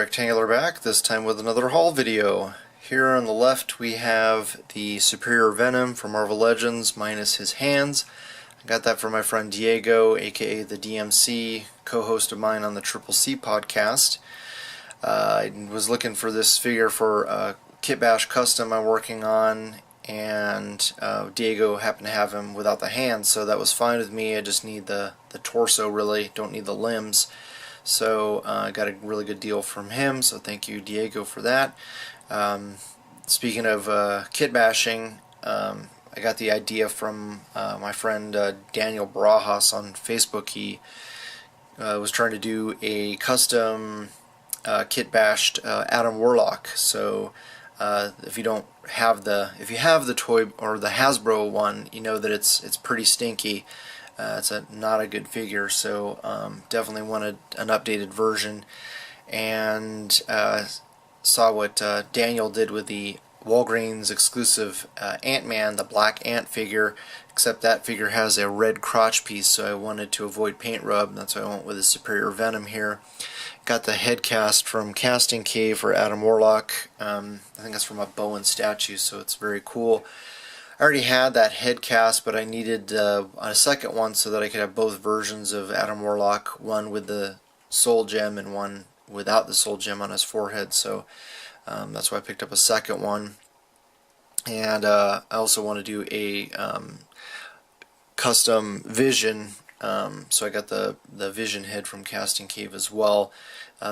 Rectangular back, this time with another haul video. Here on the left we have the Superior Venom from Marvel Legends minus his hands. I got that from my friend Diego, aka the DMC, co-host of mine on the Triple C podcast. I was looking for this figure for a kitbash custom I'm working on, and Diego happened to have him without the hands, so that was fine with me. I just need the torso, really, don't need the limbs. So I got a really good deal from him, so thank you, Diego, for that. Speaking of kit bashing, I got the idea from my friend Daniel Barajas on Facebook. He was trying to do a custom kit bashed Adam Warlock. So if you have the toy or the Hasbro one, you know that it's pretty stinky. It's not a good figure, so definitely wanted an updated version, and saw what Daniel did with the Walgreens exclusive Ant-Man, the black ant figure, except that figure has a red crotch piece, so I wanted to avoid paint rub. That's why I went with the Superior Venom here. Got the head cast from Casting Cave for Adam Warlock. I think that's from a Bowen statue, so it's very cool. I already had that head cast, but I needed a second one so that I could have both versions of Adam Warlock, one with the soul gem and one without the soul gem on his forehead. So that's why I picked up a second one. And I also want to do a custom Vision, so I got the Vision head from Casting Cave as well.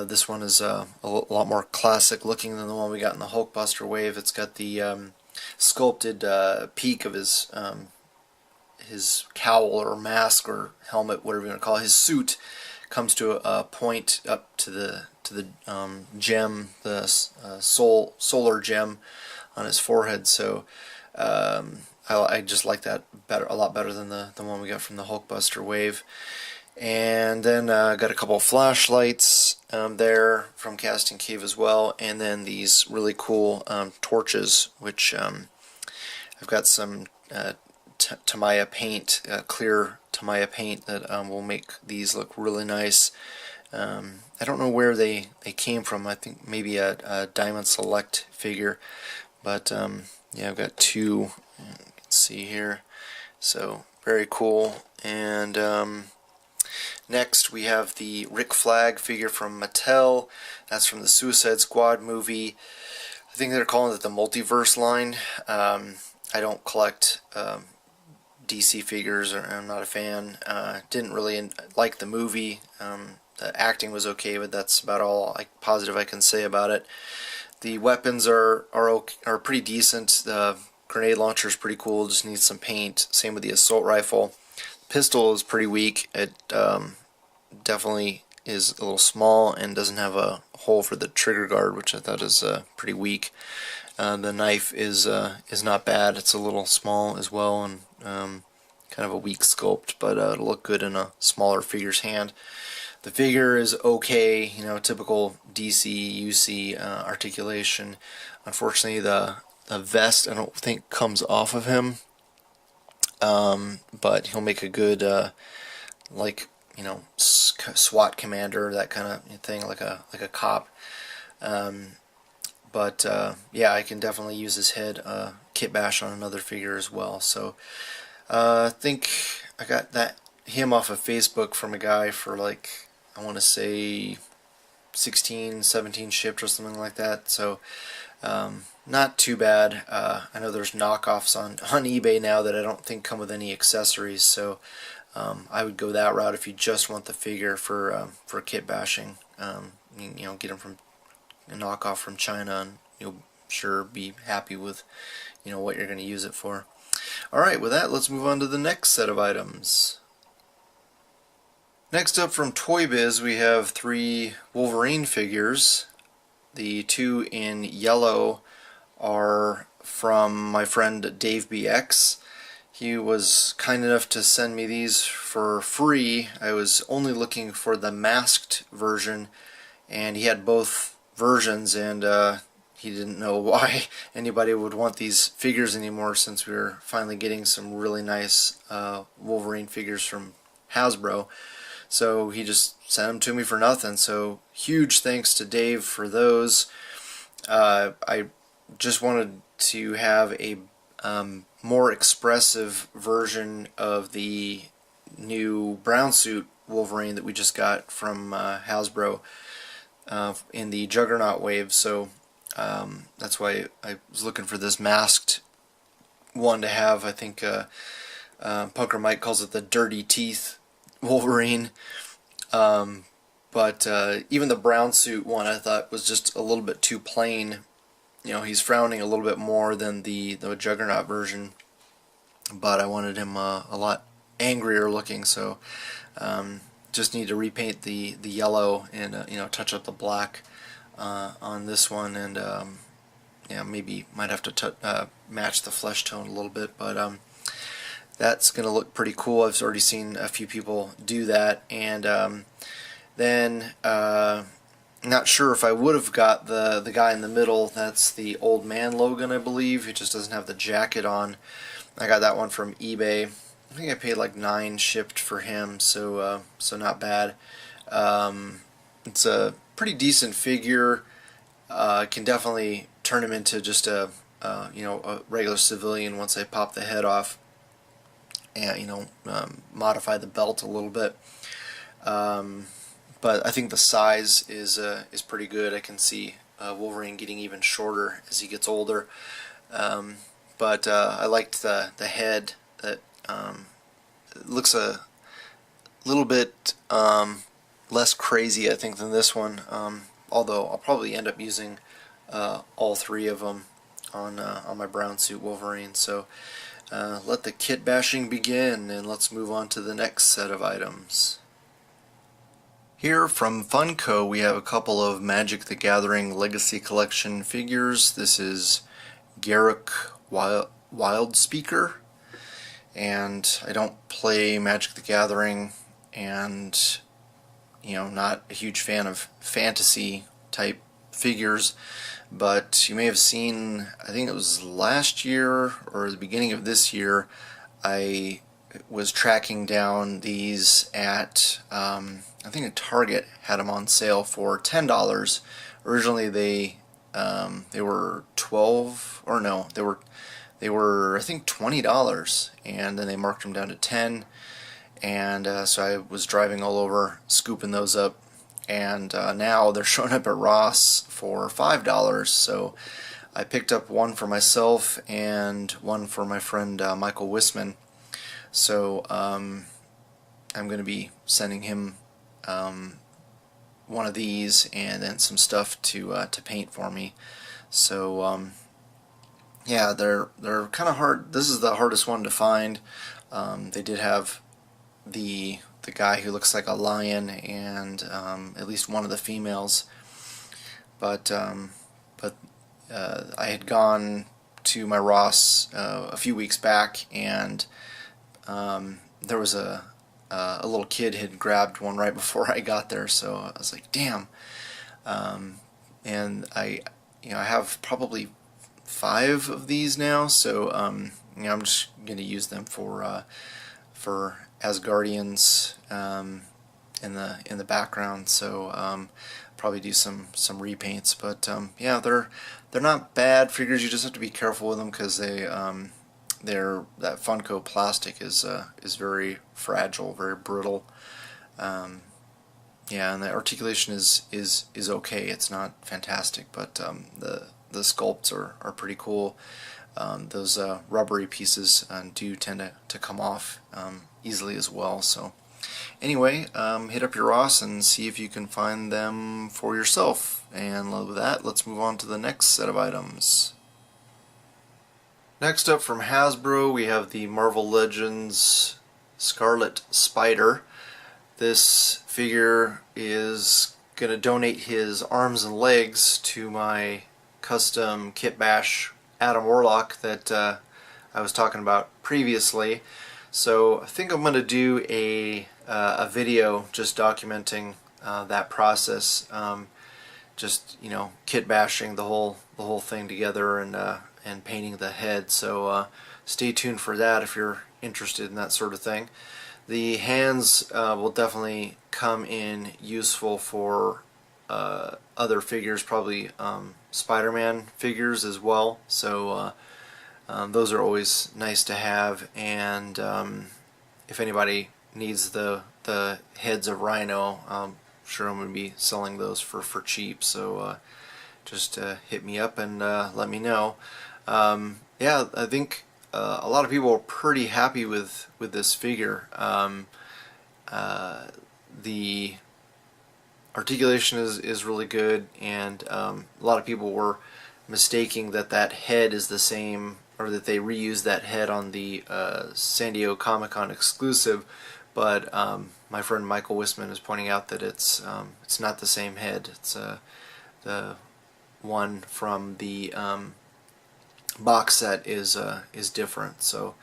This one is a lot more classic looking than the one we got in the Hulkbuster wave. It's got the sculpted peak of his cowl or mask or helmet, whatever you want to call it. His suit comes to a point up to the gem, the solar gem on his forehead. So I just like that a lot better than the one we got from the Hulkbuster wave. And then got a couple of flashlights there from Casting Cave as well, and then these really cool torches, which I've got some Tamiya paint, clear Tamiya paint that will make these look really nice. I don't know where they came from. I think maybe a Diamond Select figure, but yeah, I've got two. You can see here, so very cool. And next we have the Flagg figure from Mattel. That's from the Suicide Squad movie. I think they're calling it the Multiverse line. I don't collect DC figures, or I'm not a fan. Didn't really like the movie. The acting was okay, but that's about all positive I can say about it. The weapons are pretty decent. The grenade launcher is pretty cool, just needs some paint. Same with the assault rifle. Pistol is pretty weak. It definitely is a little small and doesn't have a hole for the trigger guard, which I thought is pretty weak. The knife is not bad. It's a little small as well, and kind of a weak sculpt, but it'll look good in a smaller figure's hand. The figure is okay, you know, typical DC UC articulation. Unfortunately, the vest I don't think comes off of him. But he'll make a good SWAT commander, that kind of thing, like a cop. But yeah, I can definitely use his head kit bash on another figure as well. So I think I got him off of Facebook from a guy for I want to say 16, 17 shipped or something like that. So not too bad. I know there's knockoffs on eBay now that I don't think come with any accessories, so I would go that route if you just want the figure for kit bashing. You know, get them from a knockoff from China, and you'll sure be happy with what you're going to use it for. All right, with that, let's move on to the next set of items. Next up from Toy Biz, we have 3 Wolverine figures. The 2 in yellow are from my friend Dave BX. He was kind enough to send me these for free. I was only looking for the masked version, and he had both versions, and he didn't know why anybody would want these figures anymore, since we were finally getting some really nice Wolverine figures from Hasbro. So he just sent them to me for nothing. So huge thanks to Dave for those. I just wanted to have a more expressive version of the new brown suit Wolverine that we just got from Hasbro in the Juggernaut wave. So that's why I was looking for this masked one to have. I think Punker Mike calls it the Dirty Teeth Wolverine. But even the brown suit one I thought was just a little bit too plain. You know, he's frowning a little bit more than the Juggernaut version, but I wanted him a lot angrier looking, so just need to repaint the yellow and you know, touch up the black on this one, and yeah, maybe might have to match the flesh tone a little bit, but that's gonna look pretty cool. I've already seen a few people do that, and then not sure if I would have got the guy in the middle. That's the Old Man Logan, I believe. He just doesn't have the jacket on. I got that one from eBay. I think I paid like $9 shipped for him, so so not bad. It's a pretty decent figure. Can definitely turn him into just a you know, a regular civilian once I pop the head off and, you know, modify the belt a little bit. But I think the size is pretty good. I can see Wolverine getting even shorter as he gets older. But I liked the head. That it looks a little bit less crazy, I think, than this one. Although I'll probably end up using all three of them on my brown suit Wolverine. So let the kit bashing begin, and let's move on to the next set of items. Here from Funko we have a couple of Magic the Gathering Legacy Collection figures. This is Garruk Wildspeaker, and I don't play Magic the Gathering, and you know, not a huge fan of fantasy type figures, but you may have seen, I think it was last year or the beginning of this year, I was tracking down these at I think a Target had them on sale for $10. Originally they were 12, or no, they were I think $20, and then they marked them down to 10, and so I was driving all over scooping those up, and now they're showing up at Ross for $5. So I picked up one for myself and one for my friend Michael Wisman. So I'm going to be sending him one of these and then some stuff to paint for me. So yeah, they're kind of hard. This is the hardest one to find. They did have the guy who looks like a lion and at least one of the females, but I had gone to my Ross a few weeks back, and there was a little kid had grabbed one right before I got there, so I was like, damn. And I have probably 5 of these now, so you know, I'm just going to use them for Asgardians in the background. So probably do some repaints, but yeah, they're not bad figures. You just have to be careful with them because that Funko plastic is very fragile, very brittle. Yeah, and the articulation is okay. It's not fantastic, but the sculpts are pretty cool. Those rubbery pieces do tend to come off easily as well. So anyway, hit up your Ross and see if you can find them for yourself. And with that, let's move on to the next set of items. Next up from Hasbro, we have the Marvel Legends Scarlet Spider. This figure is going to donate his arms and legs to my custom kit bash Adam Warlock that I was talking about previously. So I think I'm going to do a video just documenting that process, just, you know, kit bashing the whole thing together and painting the head. So stay tuned for that if you're interested in that sort of thing. The hands will definitely come in useful for other figures, probably Spider-Man figures as well. So those are always nice to have. And if anybody needs the heads of Rhino, I'm sure I'm going to be selling those for cheap. So just hit me up and let me know. Yeah, I think a lot of people are pretty happy with this figure. The articulation is really good, and a lot of people were mistaking that head is the same, or that they reused that head on the San Diego Comic-Con exclusive, but my friend Michael Wisman is pointing out that it's not the same head. It's the one from the box set is different. So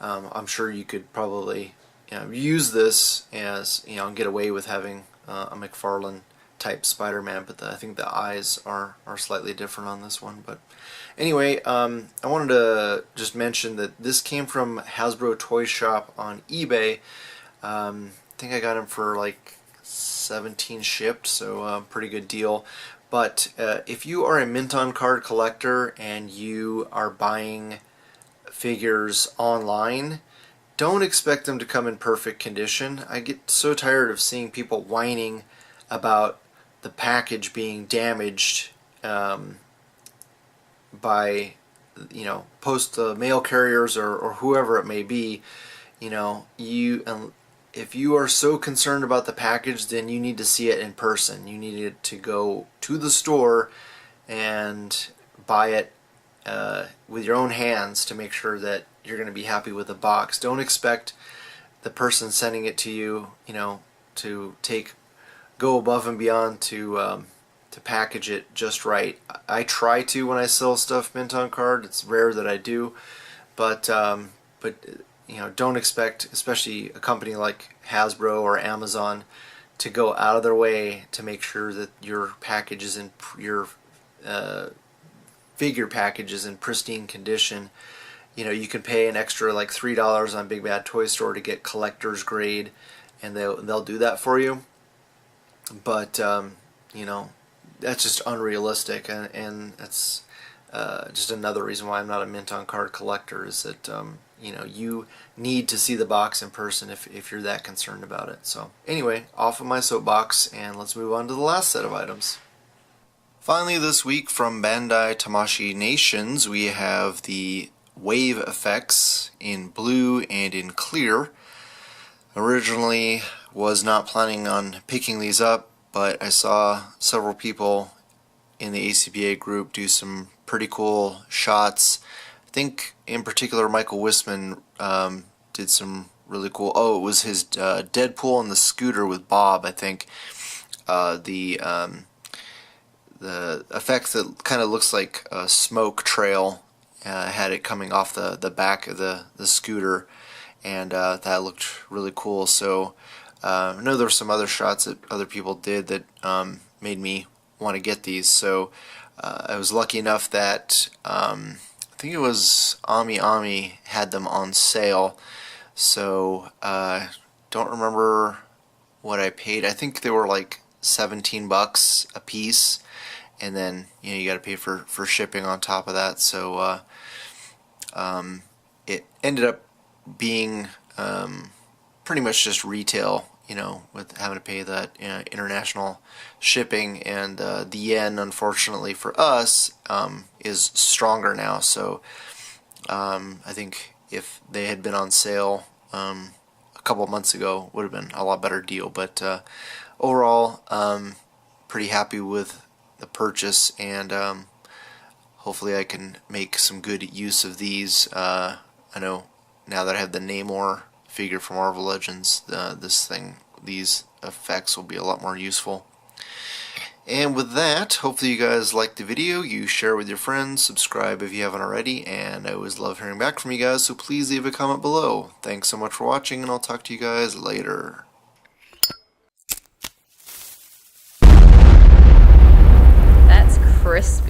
I'm sure you could probably use this as and get away with having a McFarlane type Spider-Man, but I think the eyes are slightly different on this one. But anyway, I wanted to just mention that this came from Hasbro Toy Shop on eBay. I think I got him for like $17 shipped, so pretty good deal. But if you are a Mint-On card collector and you are buying figures online, don't expect them to come in perfect condition. I get so tired of seeing people whining about the package being damaged by post mail carriers or whoever it may be. If you are so concerned about the package, then you need to see it in person. You need to go to the store and buy it with your own hands to make sure that you're going to be happy with the box. Don't expect the person sending it to you, to go above and beyond to package it just right. I try to when I sell stuff Mint-On card. It's rare that I do, but don't expect, especially a company like Hasbro or Amazon, to go out of their way to make sure that your package is in your figure package is in pristine condition. You can pay an extra like $3 on Big Bad Toy Store to get collector's grade, and they'll do that for you. But that's just unrealistic, and that's just another reason why I'm not a Mint-On card collector, is that you need to see the box in person if you're that concerned about it. So anyway, off of my soapbox, and let's move on to the last set of items. Finally this week from Bandai Tamashii Nations, we have the Wave effects in blue and in clear. Originally was not planning on picking these up, but I saw several people in the ACBA group do some pretty cool shots. I think in particular Michael Wisman did some really cool. Oh, it was his Deadpool on the scooter with Bob. I think the effect that kind of looks like a smoke trail had it coming off the back of the scooter, and that looked really cool. So I know there were some other shots that other people did that made me want to get these. So I was lucky enough that I think it was Ami had them on sale. So don't remember what I paid. I think they were like $17 a piece, and then you got to pay for shipping on top of that. So it ended up being pretty much just retail, with having to pay that international shipping, and the yen, unfortunately for us, is stronger now. So I think if they had been on sale a couple months ago, would have been a lot better deal. But overall, pretty happy with the purchase, and hopefully I can make some good use of these. I know now that I have the Namor figure from Marvel Legends, these effects will be a lot more useful. And with that, hopefully you guys liked the video. You share it with your friends, subscribe if you haven't already, and I always love hearing back from you guys, so please leave a comment below. Thanks so much for watching, and I'll talk to you guys later. That's crispy.